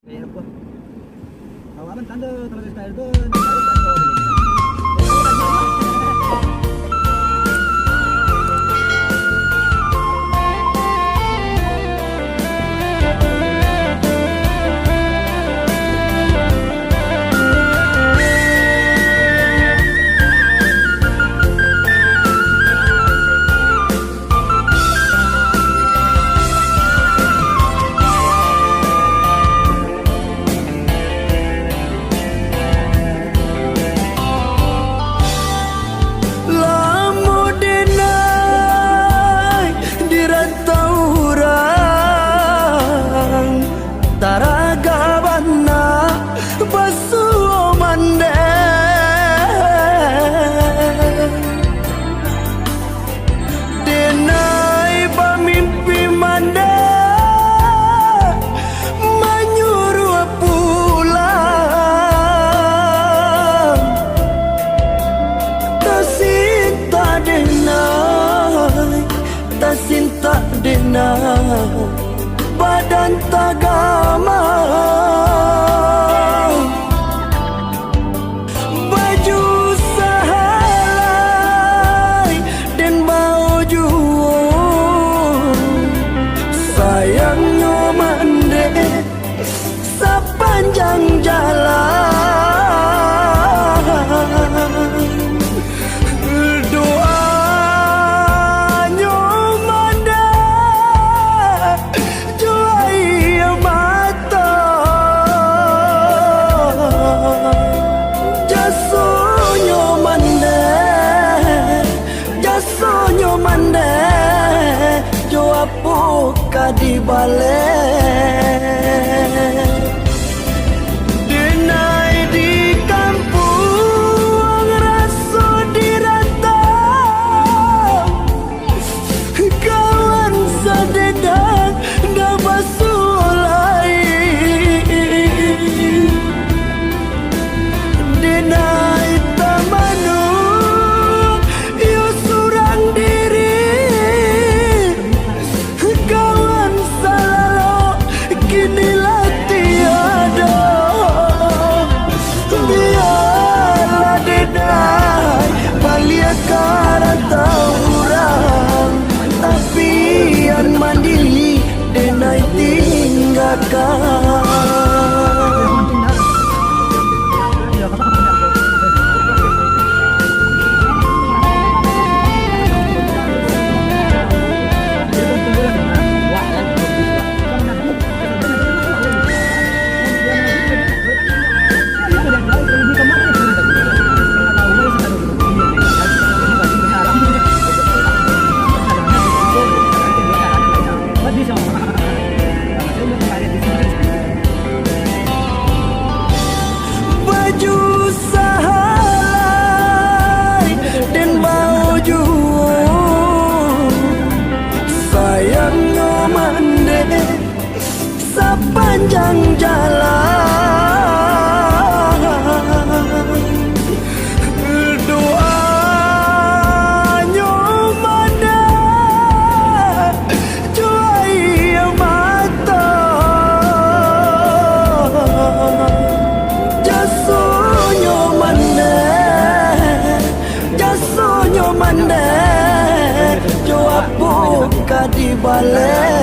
Mahirap po. Kawaman tanda talaga tayo doon. Sinta dena badan tagama baju sahalai dan baju sayangnya mande sepanjang jalan di balik denai di kampung rasa diratau kawan sadedang dah basulai denai tamanu yo surang diri inilah tiada biarlah denai balik karata orang tapi yang mandiri denai tinggalkan. Sepanjang jalan doanya mana cuai mata jasonyo mana jawab buka di balik